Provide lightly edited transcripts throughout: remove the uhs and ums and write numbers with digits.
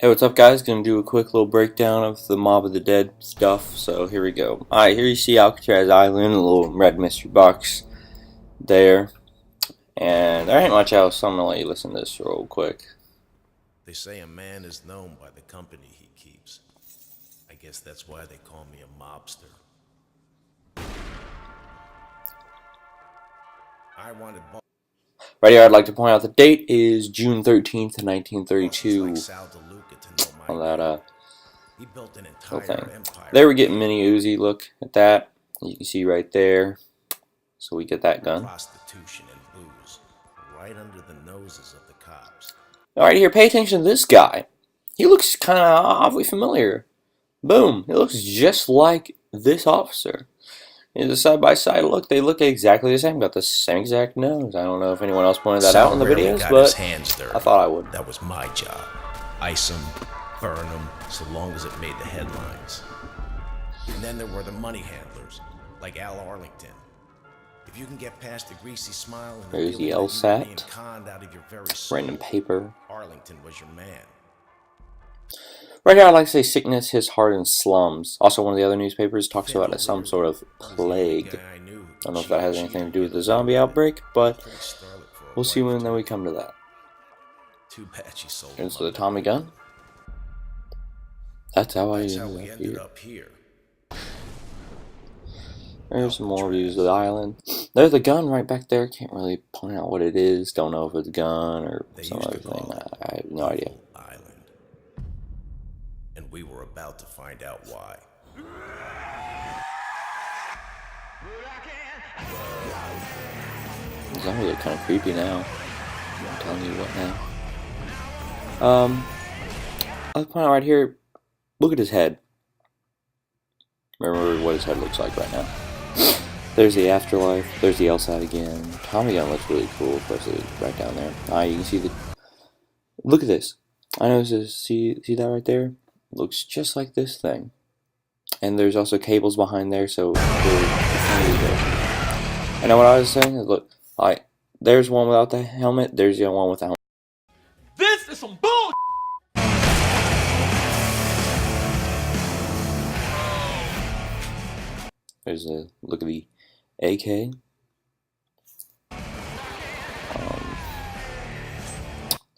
Hey, what's up, guys? Gonna do a quick little breakdown of the Mob of the Dead stuff, so here we go. Alright, here you see Alcatraz Island, a little red mystery box there, and there ain't much else, so I'm gonna let you listen to this real quick. They say a man is known by the company he keeps. I guess that's why they call me a mobster. I wanted Right here, I'd like to point out the date is June 13th, 1932, like Sal DeLuca to know my on that name. He built an little entire thing. empire. There we get Mini Uzi, look at that. You can see right there, so we get that gun. Prostitution and booze, right under the noses of the cops. Alright, here, pay attention to this guy. He looks kind of awfully familiar. Boom, he looks just like this officer. In the side-by-side look, they look exactly the same. Got the same exact nose. I don't know if anyone else pointed that out in the videos, but I thought I would. That was my job. Ice them, burn them, so long as it made the headlines. And then there were the money handlers, like Al Arlington. If you can get past the greasy smile and there's the that LSAT. you were being conned out of your very soul, Random paper. Arlington was your man. Right here, I'd like to say sickness hits hard in slums. Also, one of the other newspapers talks about it as some sort of plague. I don't know if that has anything to do with the zombie outbreak, but we'll see when we come to that. Too bad she sold Here's the Tommy gun. That's how I ended up here. There's some more views of the island. There's the gun right back there. Can't really point out what it is. Don't know if it's a gun or some other thing. I have no idea. And we were about to find out why. The zombies look kind of creepy now. I'm telling you what now. I'll point out right here. Look at his head. Remember what his head looks like right now. There's the afterlife. There's the LSAT again. Tommy gun looks really cool, especially right down there. You can see the. Look at this. I know this. See that right there? Looks just like this thing. And there's also cables behind there, so I know what I was saying. Look, there's one without the helmet. There's the other one with the helmet. This is some bull. There's a look at the AK.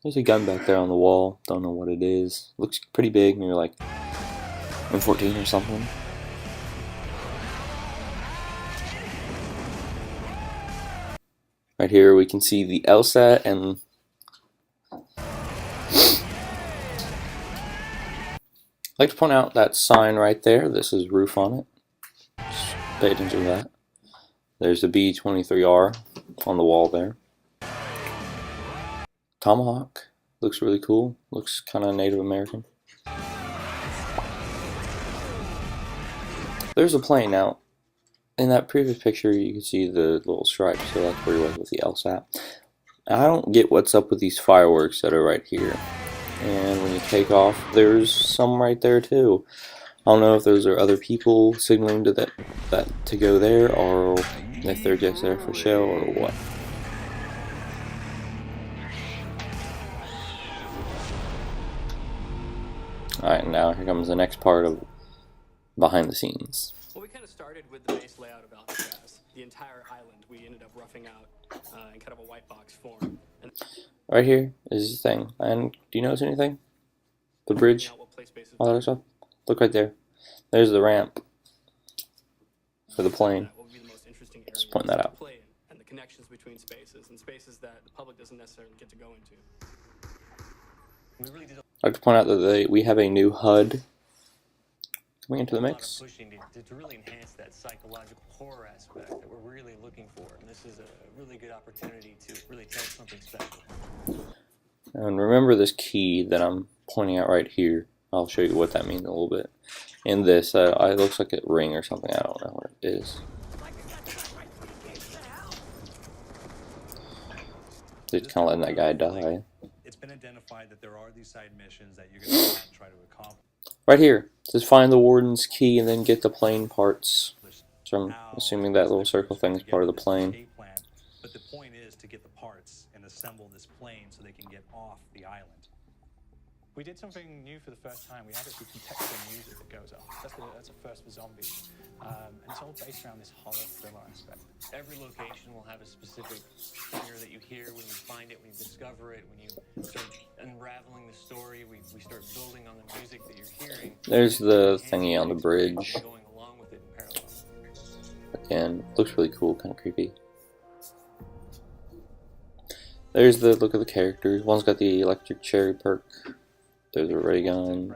There's a gun back there on the wall. Don't know what it is. Looks pretty big. Maybe like M14 or something. Right here we can see the LSAT and I'd like to point out that sign right there. This is roof on it. Just pay attention to that. There's the B-23R on the wall there. Tomahawk. Looks really cool. Looks kind of Native American. There's a plane now. In that previous picture, you can see the little stripes, so that's where he was with the LSAT. I don't get what's up with these fireworks that are right here. And when you take off, there's some right there too. I don't know if those are other people signaling to that to go there, or if they're just there for show or what. Alright, now here comes the next part of behind the scenes. Well, we kind of started with the base layout of Alcatraz. The entire island we ended up roughing out in kind of a white box form. And right here is the thing. And do you notice anything? The bridge? All that other stuff? Look right there. There's the ramp for the plane. Just point that out. And the connections between spaces and spaces that the public doesn't necessarily get to go into. I'd like to point out that we have a new HUD coming into the mix. Pushing to really enhance that psychological horror aspect that we're really looking for. And this is a really good opportunity to really tell something special. And remember this key that I'm pointing out right here. I'll show you what that means in a little bit. In this, it looks like a ring or something. I don't know what it is. Just kind of letting that guy die. It's been identified that there are these side missions that you're going to try to accomplish. Right here, it says find the warden's key and then get the plane parts. So I'm assuming that little circle thing is part of the plane. But the point is to get the parts and assemble this plane so they can get off the island. We did something new for the first time. We have actually contextual music that goes off. That's a first for zombies. And it's all based around this horror thriller aspect. Every location will have a specific stinger that you hear when you find it, when you discover it, when you start unraveling the story, we start building on the music that you're hearing. There's the thingy on the bridge. Going along with it in parallel. Again, looks really cool, kind of creepy. There's the look of the characters. One's got the electric cherry perk. There's a ray gun,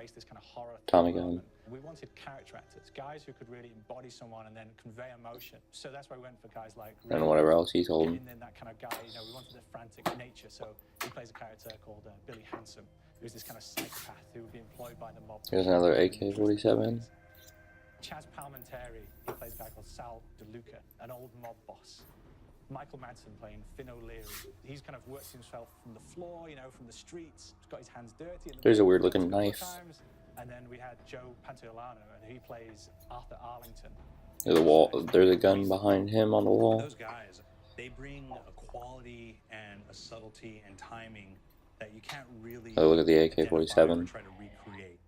Tommy gun. We wanted character actors, guys who could really embody someone and then convey emotion. So that's why we went for guys like And whatever else he's holding. And then that kind of guy, you know, we wanted a frantic nature. So he plays a character called Billy Handsome, who's this kind of psychopath who would be employed by the mob. Here's another AK-47. Chaz Palminteri, he plays a guy called Sal DeLuca, an old mob boss. Michael Madsen playing Finn O'Leary. He's kind of worked himself from the floor, you know, from the streets. He's got his hands dirty. There's a weird looking knife. And then we had Joe Pantoliano, and he plays Arthur Arlington. There's a wall. There's a gun behind him on the wall. Those guys, they bring a quality and a subtlety and timing that you can't really. Oh, look at the AK-47. Try to recreate.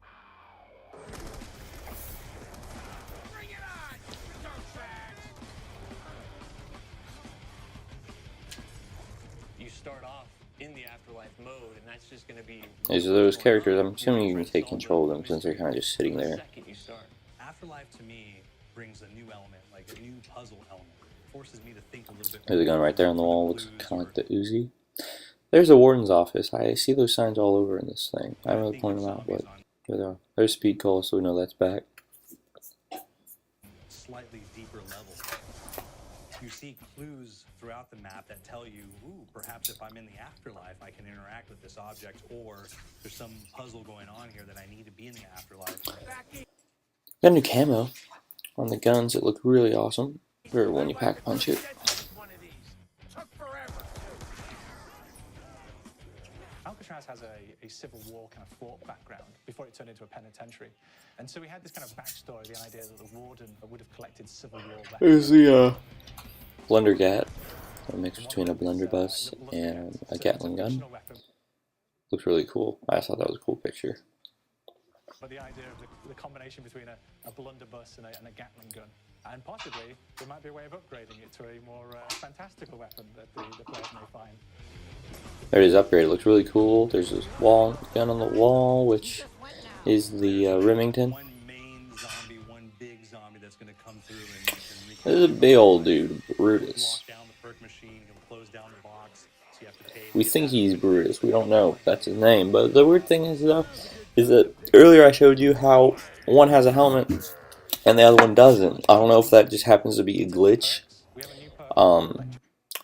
You start off in the afterlife mode, and that's just going to be. These are those characters. I'm assuming you can take control of them since they're kind of just sitting there. Afterlife to me brings a new element, like a new puzzle element. It forces me to think a little bit. There's a gun right there on the wall. Looks kind of like the Uzi. There's a warden's office. I see those signs all over in this thing. I haven't really pointed them out, but there they are. There's speed call, so we know that's back. Slightly deeper level. You see clues throughout the map that tell you, ooh, perhaps if I'm in the afterlife, I can interact with this object, or there's some puzzle going on here that I need to be in the afterlife. Got a new camo on the guns. It looked really awesome. Or when you pack punch it. Alcatraz has a Civil War kind of fort background before it turned into a penitentiary. And so we had this kind of backstory, the idea that the warden would have collected Civil War weapons. There's the Blundergat, a mix between a blunderbuss and a Gatling gun. Looks really cool. I just thought that was a cool picture. But the idea of the combination between a blunderbuss and a Gatling gun. And possibly, there might be a way of upgrading it to a more fantastical weapon that the players may find. There it is upgraded. It looks really cool. There's this wall gun on the wall, which is the Remington. One main zombie, one big zombie that's going to come through and This is a big old dude, Brutus. walk down the perk machine, he'll close down the box, so you have to pay. We think he's Brutus. We don't know if that's his name. But the weird thing is, though, is that earlier I showed you how one has a helmet and the other one doesn't. I don't know if that just happens to be a glitch.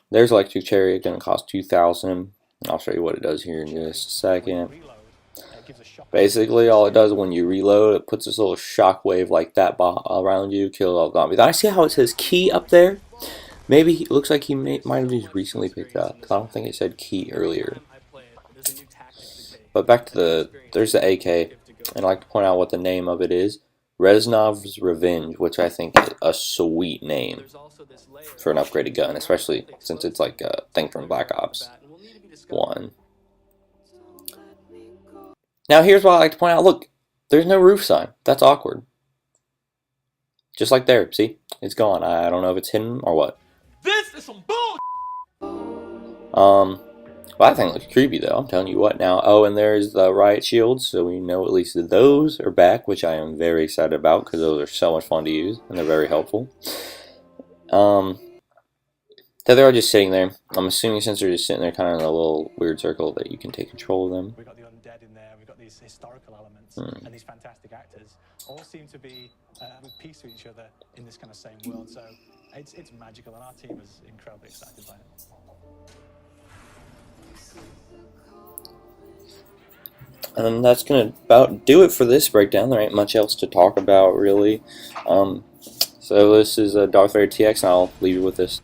There's electric chariot, gonna cost 2,000. I'll show you what it does here in just a second. Basically, all it does when you reload, it puts this little shockwave like that around you, kills all the zombies. I see how it says key up there. Maybe it looks like he might have just recently picked it up. I don't think it said key earlier. But back to there's the AK, and I'd like to point out what the name of it is. Reznov's Revenge, which I think is a sweet name for an upgraded gun, especially since it's like a thing from Black Ops 1. Now here's what I like to point out. Look, there's no roof sign. That's awkward. Just like there, see? It's gone. I don't know if it's hidden or what. This is some Well, that thing looks creepy though, I'm telling you what now. Oh, and there's the riot shields, so we know at least that those are back, which I am very excited about because those are so much fun to use and they're very helpful. So they're just sitting there. I'm assuming since they're just sitting there kind of in a little weird circle that you can take control of them. We've got the undead in there, we've got these historical elements, and these fantastic actors all seem to be with peace with each other in this kind of same world. So it's magical, and our team is incredibly excited by it. And that's going to about do it for this breakdown. There ain't much else to talk about, really. So this is DarthVaderTX, and I'll leave you with this.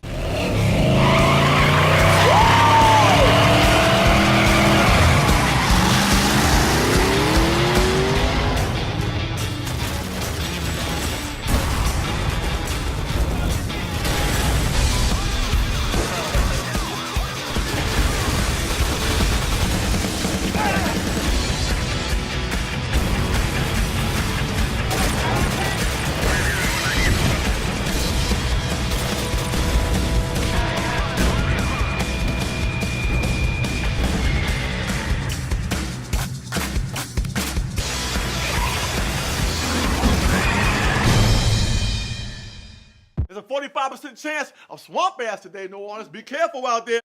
45% chance of swamp bass today, New Orleans. Be careful out there.